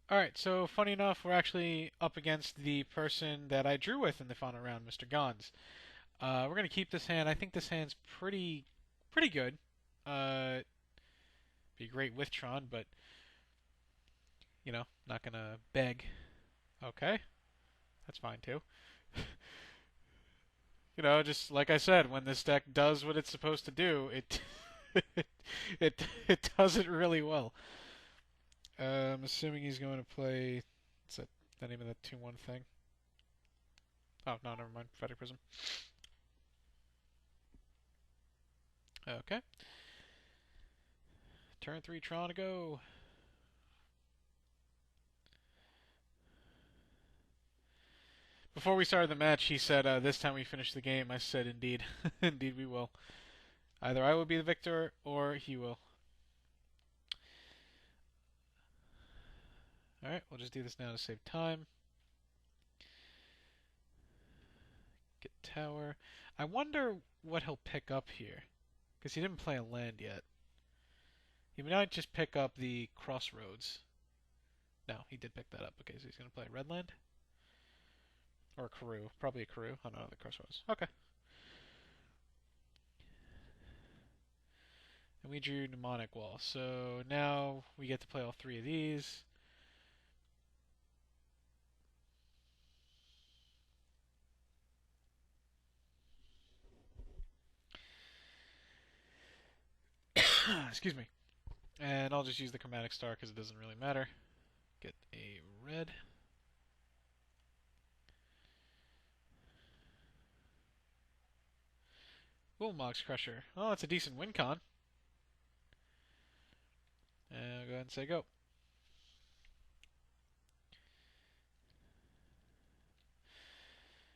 Alright, so funny enough, we're actually up against the person that I drew with in the final round, Mr. Gons. We're gonna keep this hand. I think this hand's pretty good. Uh, be great with Tron, but not gonna beg. Okay, that's fine too. Just like I said, when this deck does what it's supposed to do, it it does it really well. I'm assuming he's going to play. What's that? The name of that 2/1 thing? Oh no, never mind. Prophetic Prism. Okay. Turn 3 Tron to go. Before we started the match, he said, this time we finish the game. I said, indeed. Indeed we will. Either I will be the victor, or he will. Alright, we'll just do this now to save time. Get tower. I wonder what he'll pick up here. Because he didn't play a land yet. He might just pick up the crossroads. No, he did pick that up. Okay, so he's going to play red land? Or a Karoo. Probably a Karoo. Oh no, the crossroads. Okay. And we drew Mnemonic Wall. So now we get to play all three of these. Excuse me. And I'll just use the Chromatic Star because it doesn't really matter. Get a red. Ooh, Mox Crusher. Oh, it's a decent win con. And I'll go ahead and say go.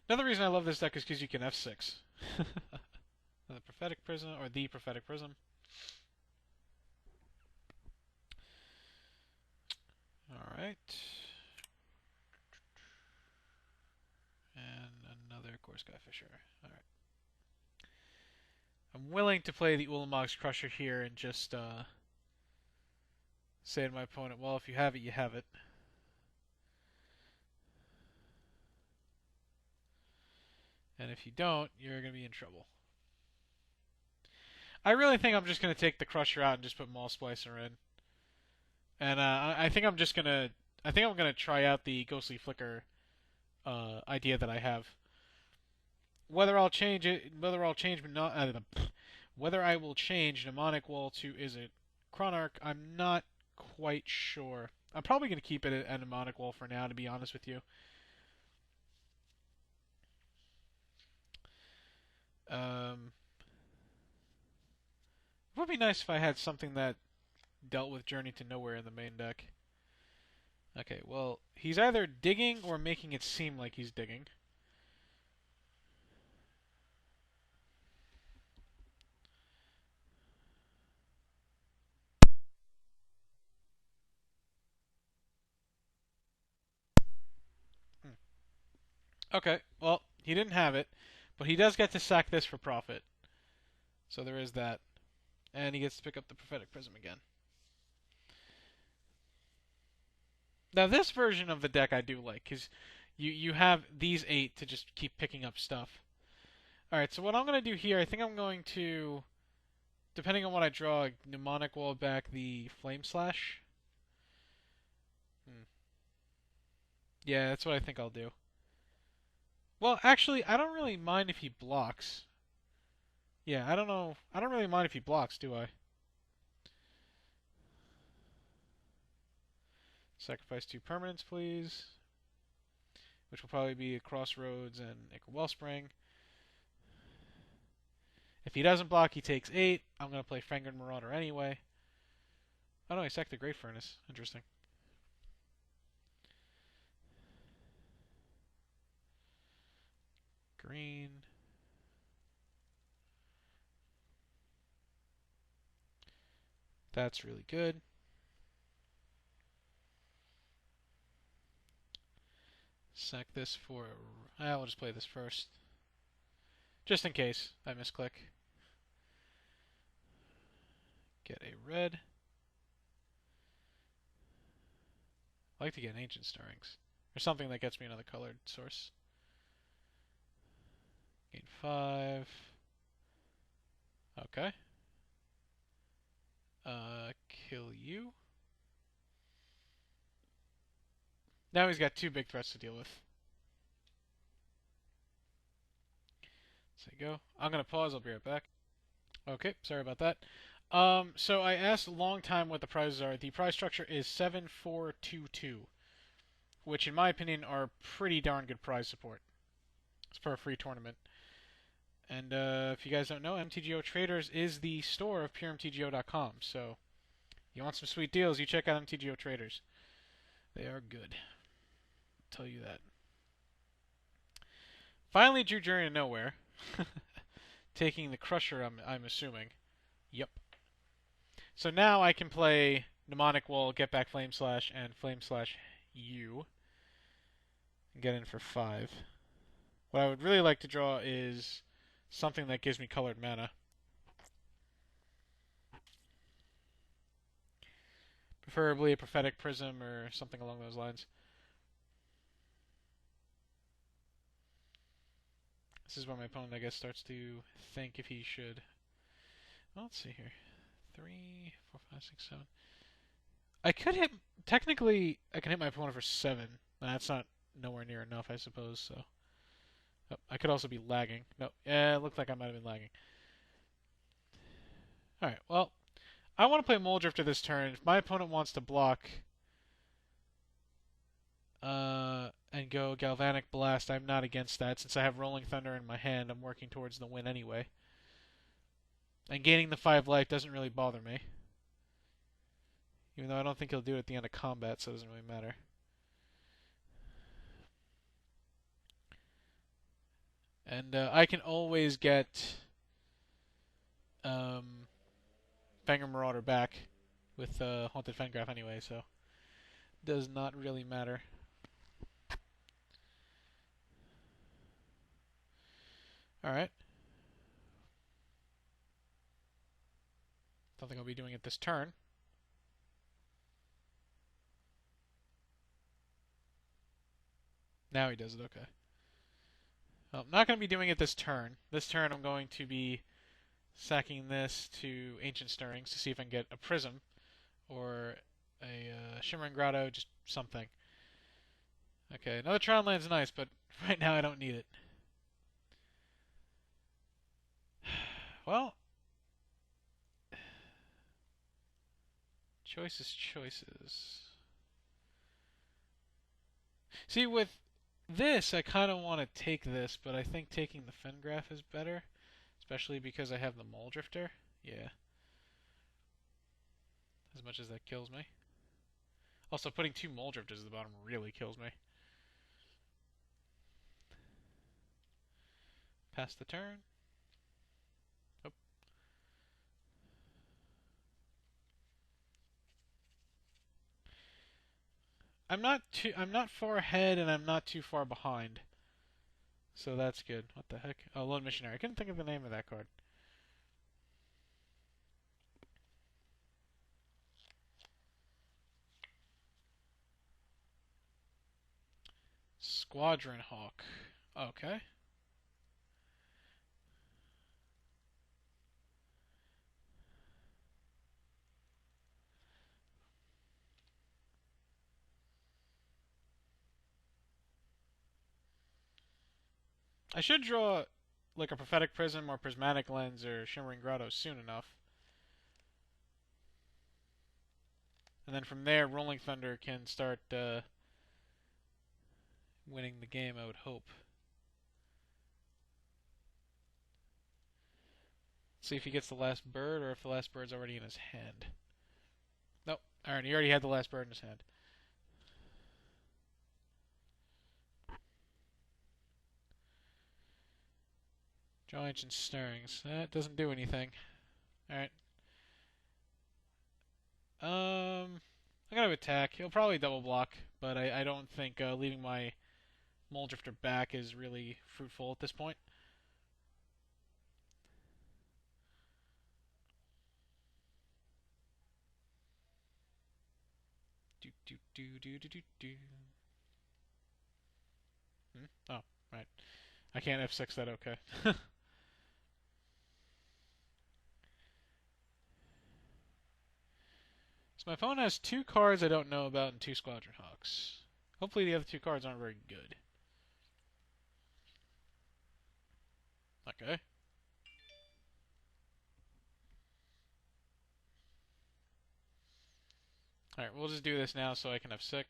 Another reason I love this deck is because you can F6. The Prophetic Prism, or the Prophetic Prism. Alright. And another Core Sky Fisher. Alright. I'm willing to play the Ulamog's Crusher here and just say to my opponent, well, if you have it, you have it. And if you don't, you're going to be in trouble. I really think I'm just going to take the Crusher out and just put Maul Splicer in. And I think I'm just going to... I think I'm going to try out the Ghostly Flicker idea that I have. Whether I'll change it, whether I'll change not, whether I will change Mnemonic Wall to is it Chronarch, I'm not quite sure. I'm probably going to keep it at Mnemonic Wall for now, to be honest with you. It would be nice if I had something that dealt with Journey to Nowhere in the main deck. Okay, well, he's either digging or making it seem like he's digging. Okay, well, he didn't have it, but he does get to sack this for profit. So there is that. And he gets to pick up the Prophetic Prism again. Now this version of the deck I do like, because you have these 8 to just keep picking up stuff. Alright, so what I'm going to do here, I think I'm going to, depending on what I draw, Mnemonic Wall back the Flame Slash. Yeah, that's what I think I'll do. Well, actually, I don't really mind if he blocks. Yeah, I don't know. I don't really mind if he blocks, do I? Sacrifice 2 permanents, please. Which will probably be a Crossroads and Ichor Wellspring. If he doesn't block, he takes 8. I'm going to play Fangren Marauder anyway. Oh no, he sacked the Great Furnace. Interesting. Green. That's really good. Sack this for... I'll just play this first. Just in case I misclick. Get a red. I like to get ancient stirrings. Or something that gets me another colored source. Gain 5. Okay. Kill you. Now he's got 2 big threats to deal with. So go. I'm gonna pause, I'll be right back. Okay, sorry about that. So I asked a long time what the prizes are. The prize structure is 7-4-2-2, which in my opinion are pretty darn good prize support. It's for a free tournament. And if you guys don't know, MTGO Traders is the store of Puremtgo.com. So you want some sweet deals, you check out MTGO Traders. They are good. I'll tell you that. Finally drew Journey to Nowhere. Taking the Crusher, I'm assuming. Yep. So now I can play Mnemonic Wall, Get Back Flame Slash, and Flame Slash U. And get in for 5. What I would really like to draw is something that gives me colored mana. Preferably a Prophetic Prism or something along those lines. This is where my opponent, I guess, starts to think if he should. Well, let's see here. 3, 4, 5, 6, 7. I could hit. Technically, I can hit my opponent for 7. That's not nowhere near enough, I suppose. So, oh, I could also be lagging. No, yeah, it looked like I might have been lagging. All right. Well, I want to play Mole Drifter this turn. If my opponent wants to block, and go Galvanic Blast, I'm not against that. Since I have Rolling Thunder in my hand, I'm working towards the win anyway. And gaining the 5 life doesn't really bother me. Even though I don't think he'll do it at the end of combat, so it doesn't really matter. And I can always get Fenrir Marauder back with Haunted Fengraf anyway, so does not really matter. Alright. Don't think I'll be doing it this turn. Now he does it, okay. Well, I'm not going to be doing it this turn. This turn I'm going to be sacking this to Ancient Stirrings to see if I can get a Prism or a Shimmering Grotto, just something. Okay, another Tron land's nice, but right now I don't need it. Well, choices. See, with this, I kind of want to take this, but I think taking the Fengraf is better, especially because I have the Mole Drifter. Yeah. As much as that kills me. Also, putting 2 Mole Drifters at the bottom really kills me. Pass the turn. Oh. I'm not far ahead and I'm not too far behind. So that's good. What the heck? Oh, Lone Missionary. I couldn't think of the name of that card. Squadron Hawk. Okay. I should draw like a Prophetic Prism or Prismatic Lens or Shimmering Grotto soon enough. And then from there, Rolling Thunder can start winning the game, I would hope. See if he gets the last bird or if the last bird's already in his hand. Nope. Alright, he already had the last bird in his hand. Draw Ancient Stirrings. That doesn't do anything. Alright. I'm gonna attack. He'll probably double block, but I don't think leaving my Mole Drifter back is really fruitful at this point. Oh, right. I can't F6 that, okay. So my opponent has 2 cards I don't know about and 2 Squadron Hawks. Hopefully the other 2 cards aren't very good. Okay. Alright, we'll just do this now so I can F6.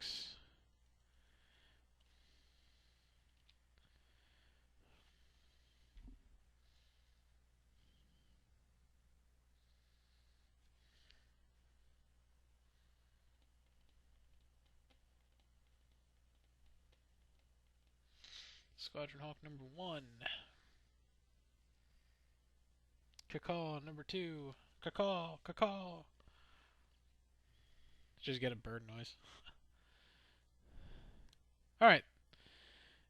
Squadron Hawk number 1. Cacaw number 2. Cacaw, cacaw. Just get a bird noise. Alright,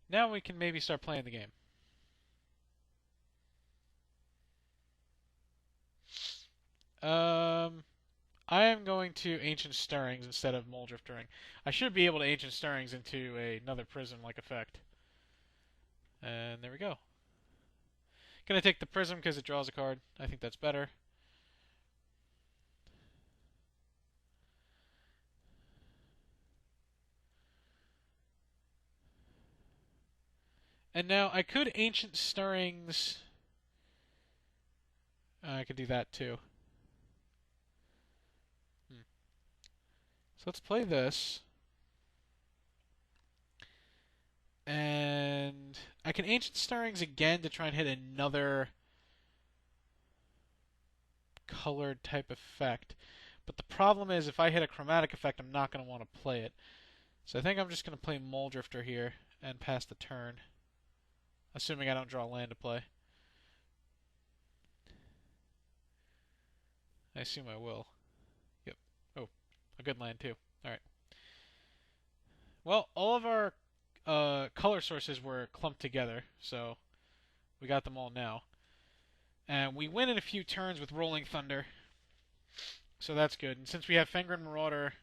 now we can maybe start playing the game. I am going to Ancient Stirrings instead of Moldrifter. I should be able to Ancient Stirrings into another Prism-like effect. And there we go. Gonna take the Prism because it draws a card. I think that's better. And now I could Ancient Stirrings. I could do that too. So let's play this. And I can Ancient Stirrings again to try and hit another colored type effect. But the problem is if I hit a chromatic effect, I'm not going to want to play it. So I think I'm just going to play Moldrifter here and pass the turn. Assuming I don't draw land to play. I assume I will. Yep. Oh, a good land too. Alright. Well, all of our color sources were clumped together, so we got them all now. And we win in a few turns with Rolling Thunder, so that's good. And since we have Fenrir Marauder,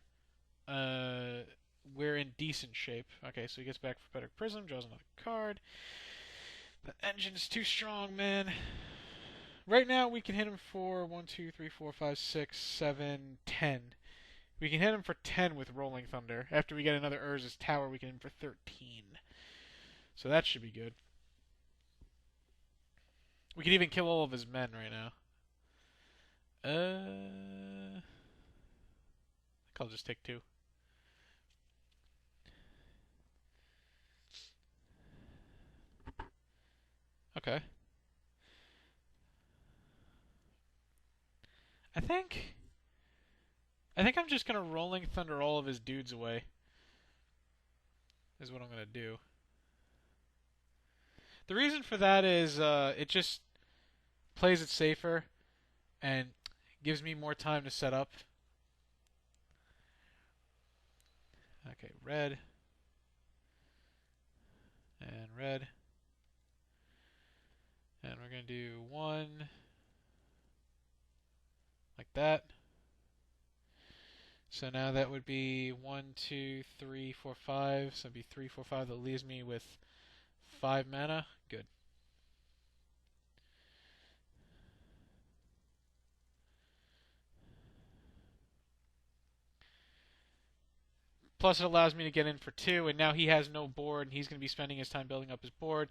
we're in decent shape. Okay, so he gets back for Better Prism, draws another card. The engine's too strong, man. Right now, we can hit him for 1, 2, 3, 4, 5, 6, 7, 10. We can hit him for 10 with Rolling Thunder. After we get another Urza's Tower, we can hit him for 13. So that should be good. We can even kill all of his men right now. I think I'll just take 2. Okay. I think I'm just gonna Rolling Thunder all of his dudes away. Is what I'm gonna do. The reason for that is it just plays it safer and gives me more time to set up. Okay, red. And red. And we're going to do 1 like that. So now that would be 1, 2, 3, 4, 5. So it'd be 3, 4, 5. That leaves me with 5 mana. Good. Plus it allows me to get in for 2, and now he has no board, and he's going to be spending his time building up his board.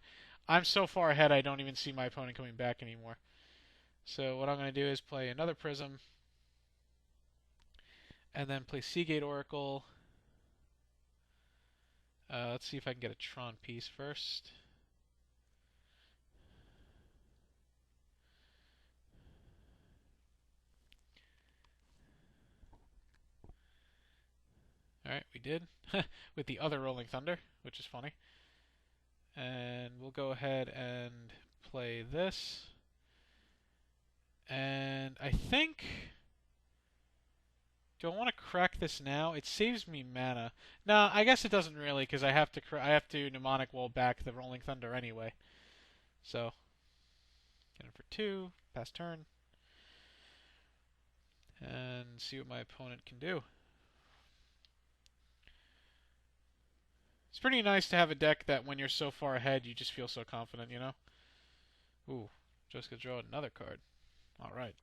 I'm so far ahead I don't even see my opponent coming back anymore. So what I'm going to do is play another Prism, and then play Seagate Oracle. Let's see if I can get a Tron piece first. Alright, we did. With the other Rolling Thunder, which is funny. And we'll go ahead and play this. And I think... Do I want to crack this now? It saves me mana. No, I guess it doesn't really, because I have to Mnemonic Wall back the Rolling Thunder anyway. So, get him for 2, pass turn. And see what my opponent can do. It's pretty nice to have a deck that when you're so far ahead, you just feel so confident, you know? Ooh, just gonna draw another card. Alright.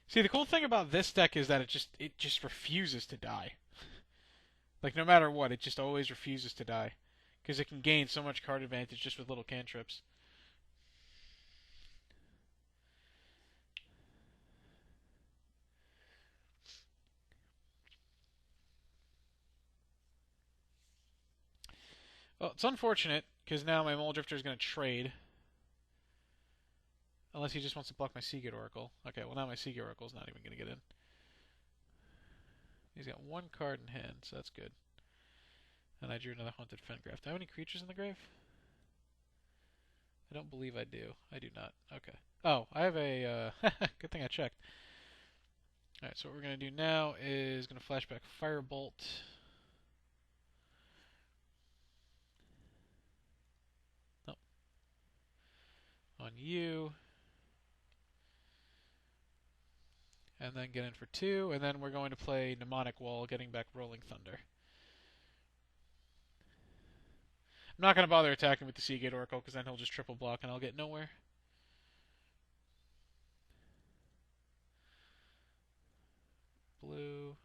See, the cool thing about this deck is that it just refuses to die. Like, no matter what, it just always refuses to die. Because it can gain so much card advantage just with little cantrips. Well, it's unfortunate, because now my Mole Drifter is going to trade. Unless he just wants to block my Seagate Oracle. Okay, well now my Seagate Oracle is not even going to get in. He's got one card in hand, so that's good. And I drew another Haunted Fengraf. Do I have any creatures in the grave? I don't believe I do. I do not. Okay. Oh, I have a... good thing I checked. Alright, so what we're going to do now is going to flashback Firebolt. Nope. On you. And then get in for 2, and then we're going to play Mnemonic Wall, getting back Rolling Thunder. I'm not going to bother attacking with the Seagate Oracle, because then he'll just triple block and I'll get nowhere. Blue.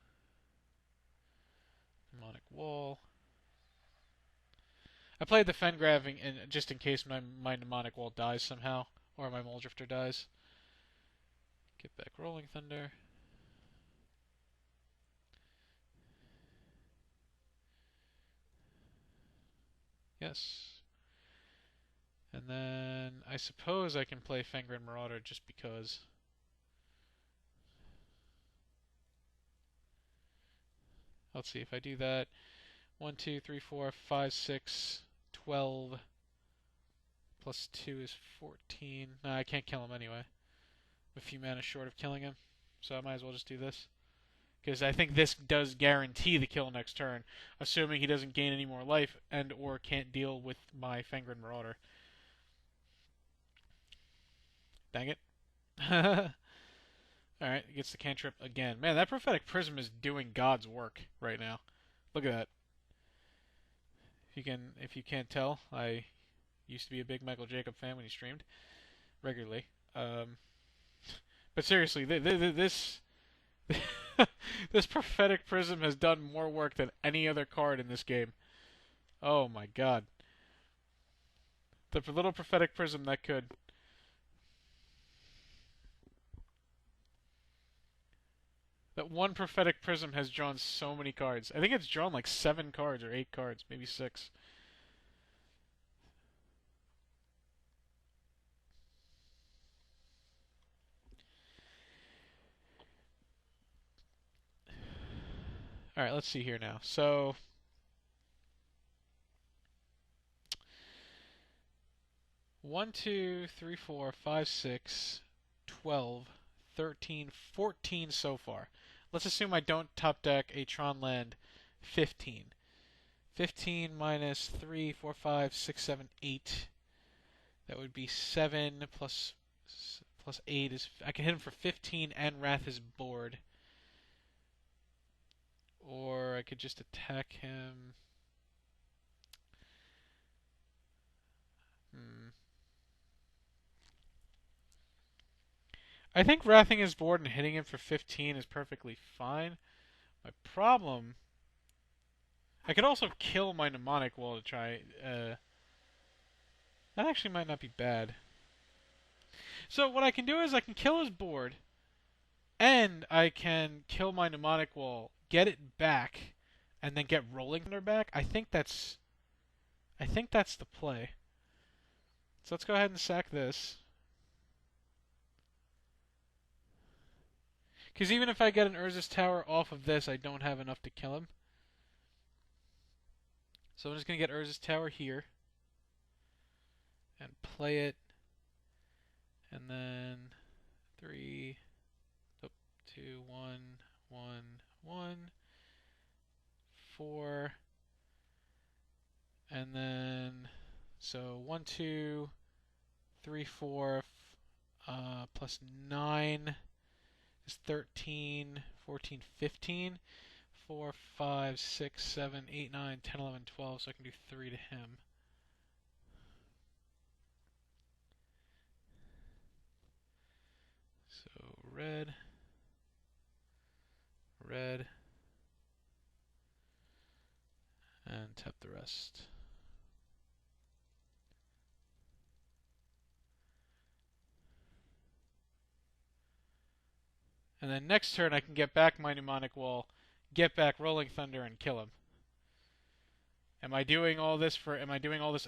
Mnemonic Wall. I played the Fengrav just in case my Mnemonic Wall dies somehow, or my Mole Drifter dies. Get back Rolling Thunder. Yes. And then I suppose I can play Fengram Marauder just because. Let's see if I do that. 1, 2, 3, 4, 5, 6, 12. Plus 2 is 14. No, I can't kill him anyway. I'm a few mana short of killing him, so I might as well just do this. Because I think this does guarantee the kill next turn, assuming he doesn't gain any more life and or can't deal with my Fengram Marauder. Dang it. Alright, he gets the cantrip again. Man, that Prophetic Prism is doing God's work right now. Look at that. If you can't tell, I used to be a big Michael Jacob fan when he streamed regularly. But seriously, this this Prophetic Prism has done more work than any other card in this game. Oh my god. The little Prophetic Prism that could. That one Prophetic Prism has drawn so many cards. I think it's drawn like 7 cards or 8 cards, maybe 6. Alright, let's see here now. So, 1, 2, 3, 4, 5, 6, 12, 13, 14 so far. Let's assume I don't top deck a Tron land 15. 15 minus 3, 4, 5, 6, 7, 8. That would be 7 plus 8 is... I can hit him for 15 and Wrath his board. Or I could just attack him. I think wrathing his board and hitting him for 15 is perfectly fine. My problem... I could also kill my Mnemonic Wall to try... that actually might not be bad. So what I can do is I can kill his board, and I can kill my Mnemonic Wall, get it back, and then get Rolling Thunder back. I think that's the play. So let's go ahead and sack this. Because even if I get an Urza's Tower off of this, I don't have enough to kill him. So I'm just going to get Urza's Tower here. And play it. And then 3, 2, 1, 1, 1, 4. And then, so 1, 2, 3, 4, plus 9 is 13, 14, 15. 4, 5, 6, 7, 8, 9, 10, 11, 12, so I can do 3 to him. So red, red, and tap the rest. And then next turn I can get back my Mnemonic Wall, get back Rolling Thunder, and kill him. Am I doing all this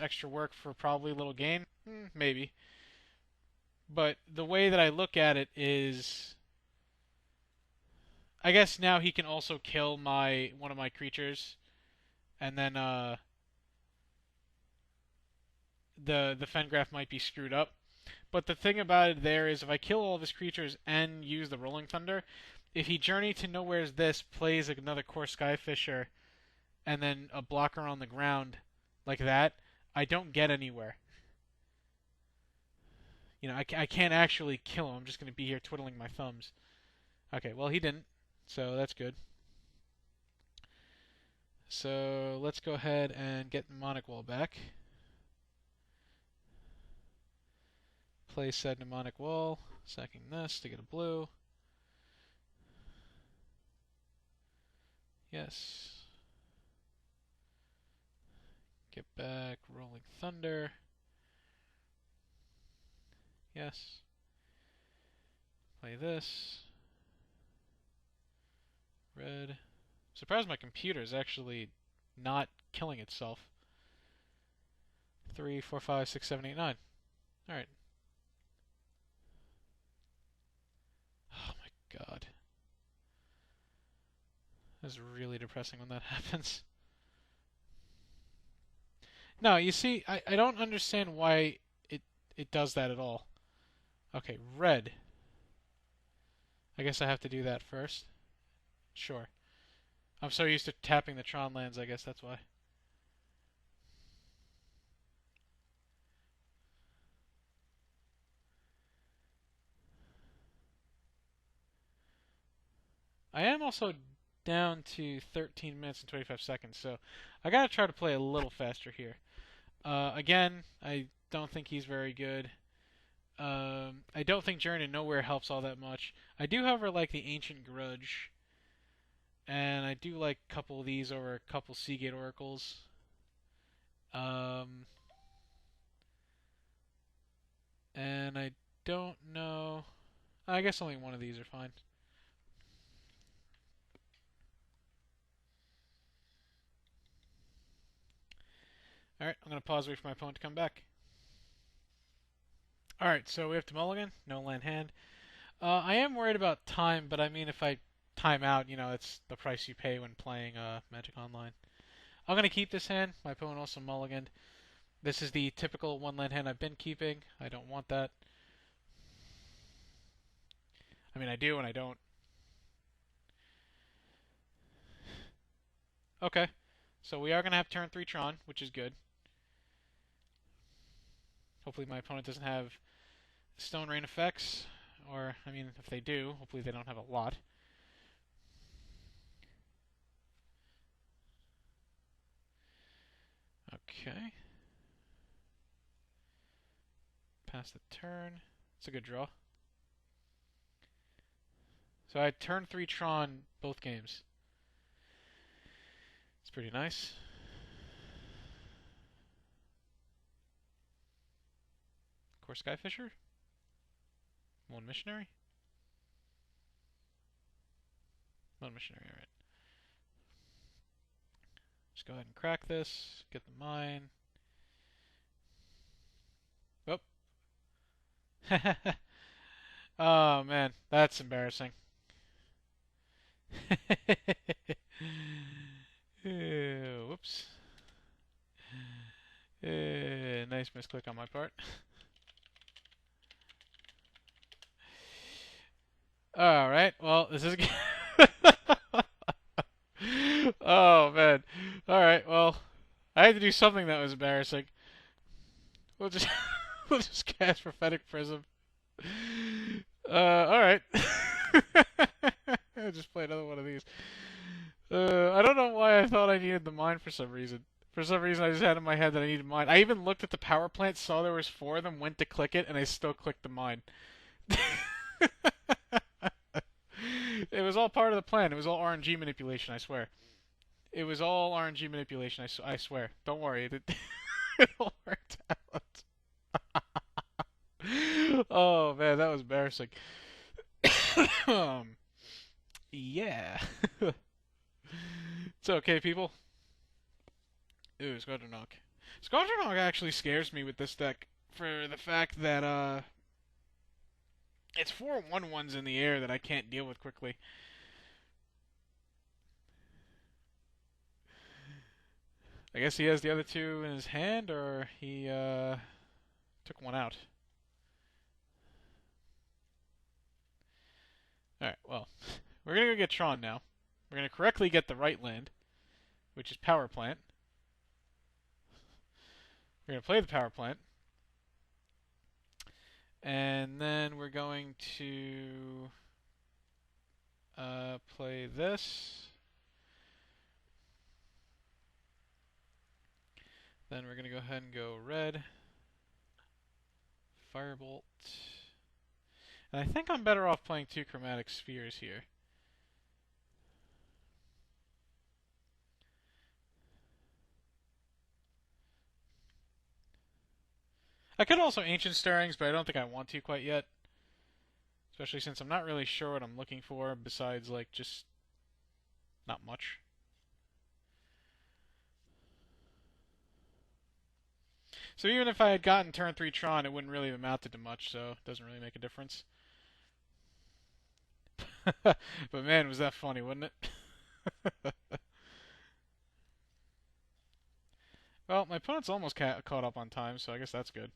extra work for probably a little gain? Maybe. But the way that I look at it is, I guess now he can also kill one of my creatures, and then the Fengraf might be screwed up. But the thing about it there is, if I kill all of his creatures and use the Rolling Thunder, if he Journey to Nowhere's this, plays another Core Skyfisher, and then a blocker on the ground like that, I don't get anywhere. You know, I can't actually kill him. I'm just going to be here twiddling my thumbs. Okay, well, he didn't, so that's good. So let's go ahead and get Mnemonic Wall back. Play said Mnemonic Wall, sacking this to get a blue. Yes. Get back Rolling Thunder. Yes. Play this. Red. Surprised my computer is actually not killing itself. 3, 4, 5, 6, 7, 8, 9. Alright. Oh my god. That's really depressing when that happens. No, you see, I don't understand why it does that at all. Okay, red. I guess I have to do that first. Sure. I'm so used to tapping the Tron lands, I guess that's why. I am also down to 13 minutes and 25 seconds, so I gotta try to play a little faster here. Again, I don't think he's very good. I don't think Journey to Nowhere helps all that much. I do, however, like the Ancient Grudge. And I do like a couple of these over a couple Seagate Oracles. And I don't know... I guess only one of these are fine. Alright, I'm going to pause, wait for my opponent to come back. Alright, so we have to mulligan, no land hand. I am worried about time, but I mean, if I time out, you know, it's the price you pay when playing Magic Online. I'm going to keep this hand. My opponent also mulliganed. This is the typical one land hand I've been keeping. I don't want that. I mean, I do and I don't. Okay, so we are going to have turn 3 Tron, which is good. Hopefully my opponent doesn't have Stone Rain effects. Or, I mean, if they do, hopefully they don't have a lot. Okay. Pass the turn. It's a good draw. So I turn 3 Tron both games. It's pretty nice. Core Skyfisher? One missionary? One missionary, alright. Just go ahead and crack this, get the mine. Oh. Oh man, that's embarrassing. Whoops. Nice misclick on my part. Alright, well, this is... Oh, man. Alright, well, I had to do something that was embarrassing. We'll just... we'll just cast Prophetic Prism. Alright. Just play another one of these. I don't know why I thought I needed the mine for some reason. For some reason, I just had in my head that I needed mine. I even looked at the power plant, saw there was 4 of them, went to click it, and I still clicked the mine. It was all part of the plan. It was all RNG manipulation, I swear. It was all RNG manipulation, I swear. Don't worry. It all worked out. Oh, man, that was embarrassing. um, yeah. It's okay, people. Ooh, Squadron Squadron actually scares me with this deck for the fact that it's 4 1/1s in the air that I can't deal with quickly. I guess he has the other 2 in his hand, or he took one out. Alright, well, we're gonna go get Tron now. We're gonna correctly get the right land, which is power plant. We're gonna play the power plant. And then we're going to play this. Then we're going to go ahead and go red. Firebolt. And I think I'm better off playing 2 chromatic spheres here. I could also Ancient Stirrings, but I don't think I want to quite yet. Especially since I'm not really sure what I'm looking for besides, like, just not much. So even if I had gotten turn 3 Tron, it wouldn't really have amounted to much, so it doesn't really make a difference. But man, was that funny, wasn't it? Well, my opponent's almost caught up on time, so I guess that's good.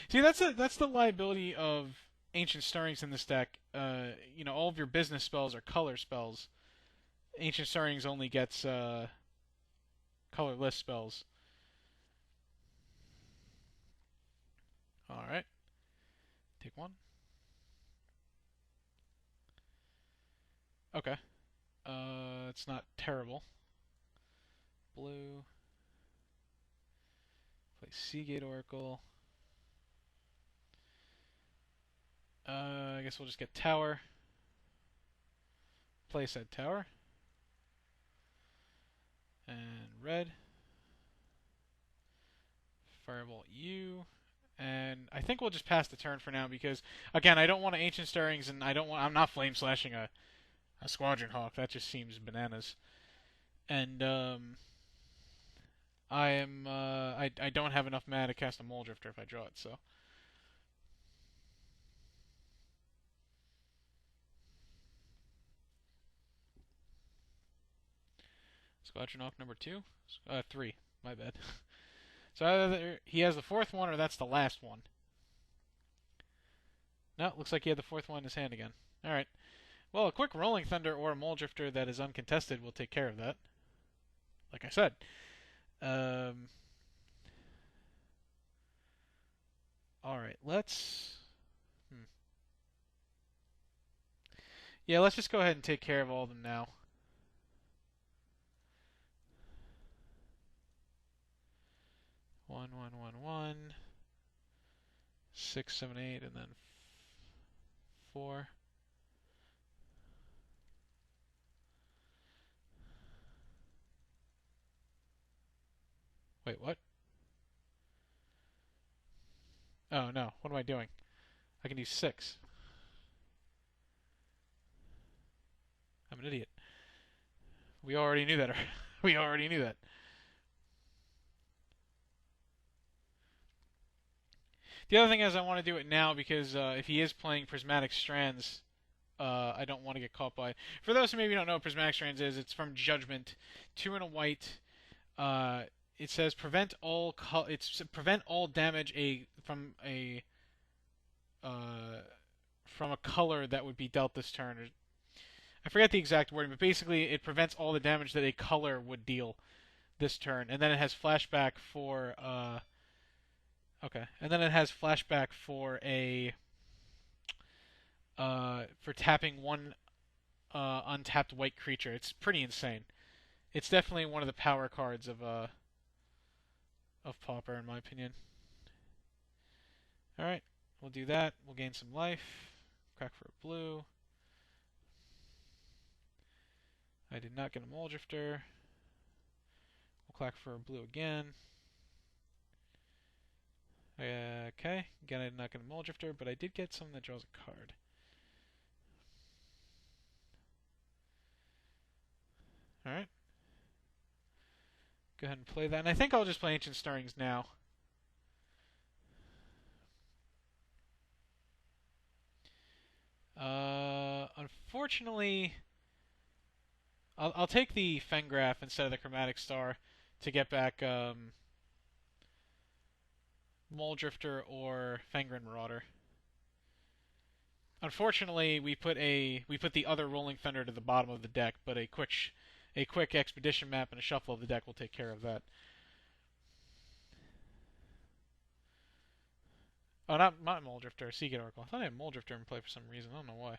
See, that's the liability of Ancient Stirrings in this deck. You know, all of your business spells are color spells. Ancient Stirrings only gets colorless spells. Alright. Take 1. Okay. It's not terrible. Blue. Play Seagate Oracle. I guess we'll just get Tower. Play said Tower. And red. Firebolt U. And I think we'll just pass the turn for now because, again, I don't want to Ancient Stirrings, and I'm not Flame Slashing a Squadron Hawk. That just seems bananas. And I don't have enough mana to cast a Mole Drifter if I draw it, so. Squadron Hawk number 2? 3. My bad. So either he has the 4th one or that's the last one. No, looks like he had the 4th one in his hand again. Alright. Well, a quick Rolling Thunder or a Mole Drifter that is uncontested will take care of that. Like I said. Alright, let's... Yeah, let's just go ahead and take care of all of them now. One, 6, 7, 8, and then 4. Wait, what? Oh, no. What am I doing? I can do 6. I'm an idiot. We already knew that. We already knew that. The other thing is I want to do it now because if he is playing Prismatic Strands, I don't want to get caught by... For those who maybe don't know what Prismatic Strands is, it's from Judgment. 2 and a white. It says prevent all damage from a color that would be dealt this turn. I forget the exact wording, but basically it prevents all the damage that a color would deal this turn, and then it has flashback for okay, and then it has flashback for a for tapping one untapped white creature. It's pretty insane. It's definitely one of the power cards of Pauper, in my opinion. All right, we'll do that. We'll gain some life. Crack for a blue. I did not get a Mole Drifter. We'll clack for a blue again. Okay, again I did not get a Mole Drifter, but I did get something that draws a card. Alright. Go ahead and play that. And I think I'll just play Ancient Stirrings now. Unfortunately, I'll take the Fengraf instead of the Chromatic Star to get back Mole Drifter or Fangren Marauder. Unfortunately, we put the other Rolling Thunder to the bottom of the deck, but a quick Expedition map and a shuffle of the deck will take care of that. Oh, not Mole Drifter, Seagate Oracle. I thought I had Mole Drifter in play for some reason. I don't know why.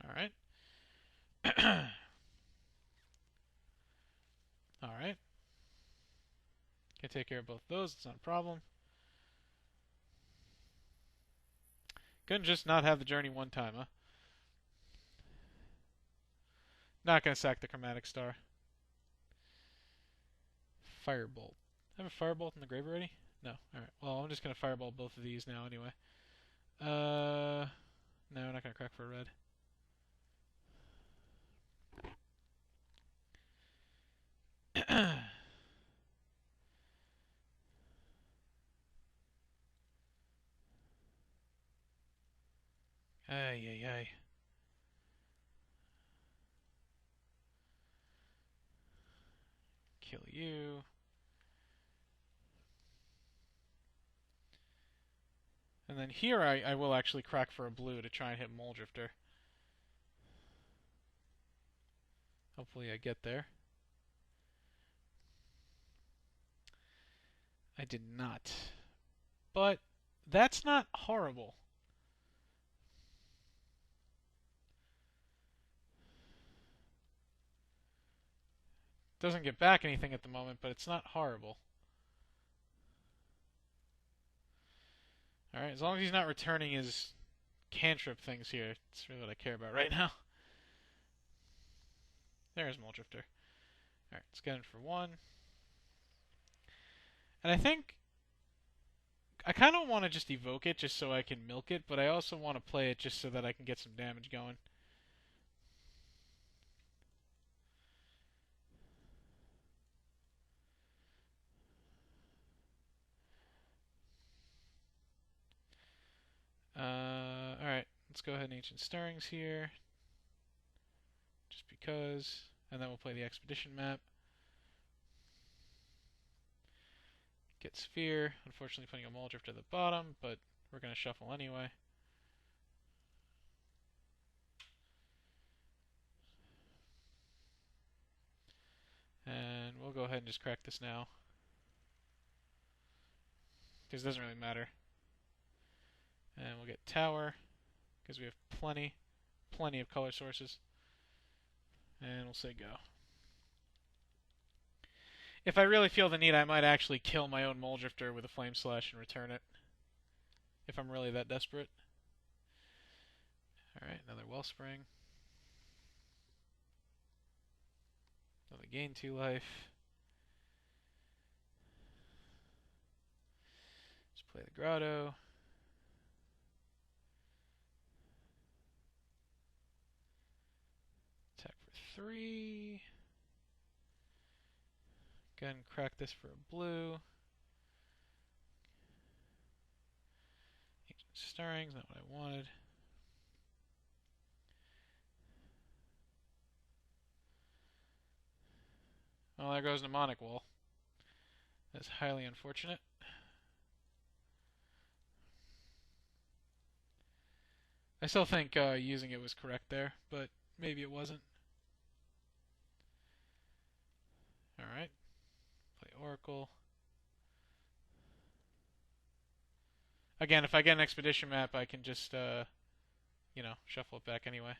Alright. Alright. Can take care of both those, it's not a problem. Couldn't just not have the journey one time, huh? Not gonna sack the Chromatic Star. Firebolt. I have a Firebolt in the grave already? No. Alright. Well, I'm just gonna Fireball both of these now anyway. No, we're not gonna crack for a red. Ay, ay, ay. Kill you. And then here I will actually crack for a blue to try and hit Mole Drifter. Hopefully I get there. I did not. But that's not horrible. Doesn't get back anything at the moment, but it's not horrible. Alright, as long as he's not returning his cantrip things here, it's really what I care about right now. There's Mole Drifter. Alright, let's get in for one. And I think I kind of want to just evoke it just so I can milk it, but I also want to play it just so that I can get some damage going. Alright, let's go ahead and Ancient Stirrings here. Just because. And then we'll play the Expedition map. Get Sphere. Unfortunately putting a Mole Drifter at the bottom, but we're going to shuffle anyway. And we'll go ahead and just crack this now. Because it doesn't really matter. And we'll get Tower, because we have plenty of color sources. And we'll say go. If I really feel the need, I might actually kill my own Mole Drifter with a Flame Slash and return it. If I'm really that desperate. Alright, another Wellspring. Another gain 2 life. Just play the Grotto. Attack for 3. Go ahead and crack this for a blue. Ancient Stirrings, not what I wanted. Well, there goes Mnemonic Wall. That's highly unfortunate. I still think using it was correct there, but maybe it wasn't. Alright. Play Oracle. Again, if I get an expedition map, I can just, shuffle it back anyway.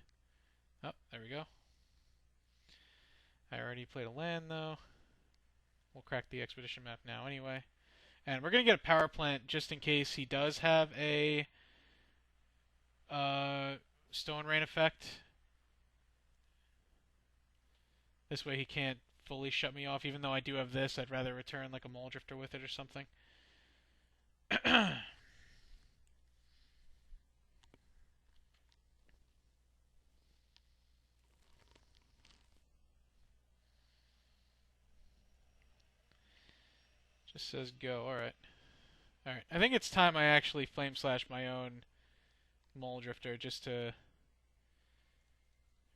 Oh, there we go. I already played a land, though. We'll crack the expedition map now anyway. And we're going to get a power plant just in case he does have a stone rain effect. This way he can't fully shut me off. Even though I do have this, I'd rather return like a mole drifter with it or something. Just says go. Alright. Alright. I think it's time I actually flame slash my own mole drifter just to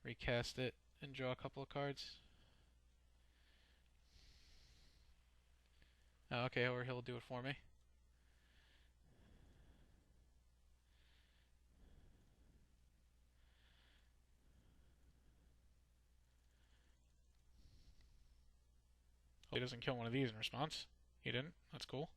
recast it and draw a couple of cards. Oh, okay, or he'll do it for me. He doesn't kill one of these in response. He didn't. That's cool.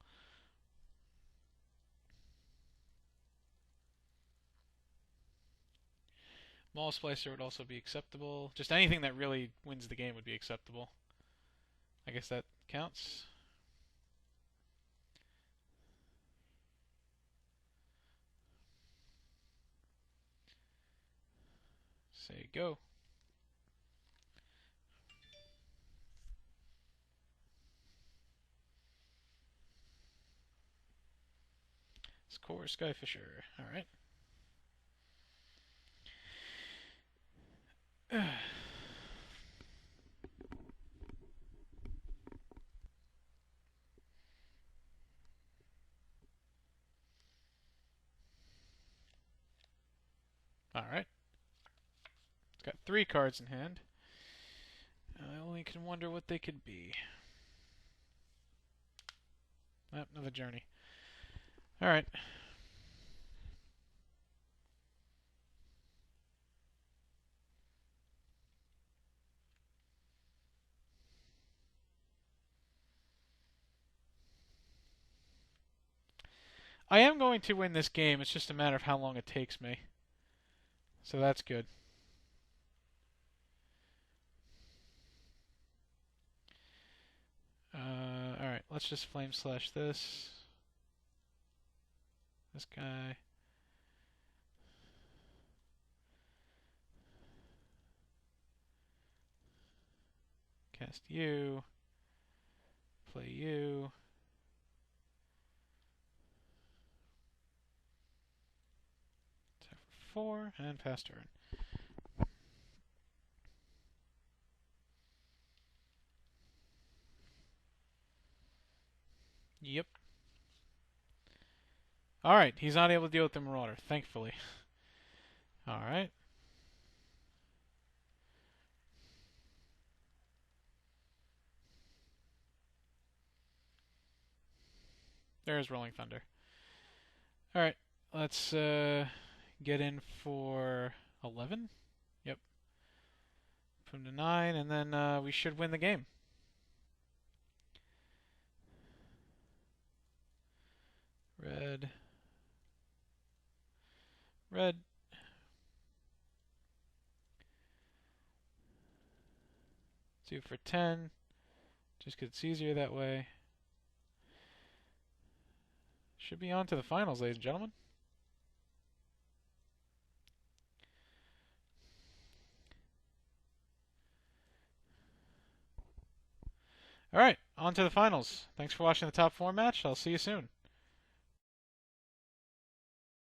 Maul Splicer would also be acceptable. Just anything that really wins the game would be acceptable. I guess that counts. Say go. Score Skyfisher. Alright. Alright. It's got 3 cards in hand. I only can wonder what they could be. Oh, another journey. Alright. I am going to win this game. It's just a matter of how long it takes me. So that's good. Alright, let's just flame slash this. This guy. Cast you. Play you. Attack for 4 and pass turn. Yep. Alright, he's not able to deal with the Marauder, thankfully. Alright. There's Rolling Thunder. Alright, let's get in for 11. Yep. Put him to 9, and then we should win the game. Red. Red. Two for 10. Just because it's easier that way. Should be on to the finals, ladies and gentlemen. Alright, on to the finals. Thanks for watching the top 4 match. I'll see you soon.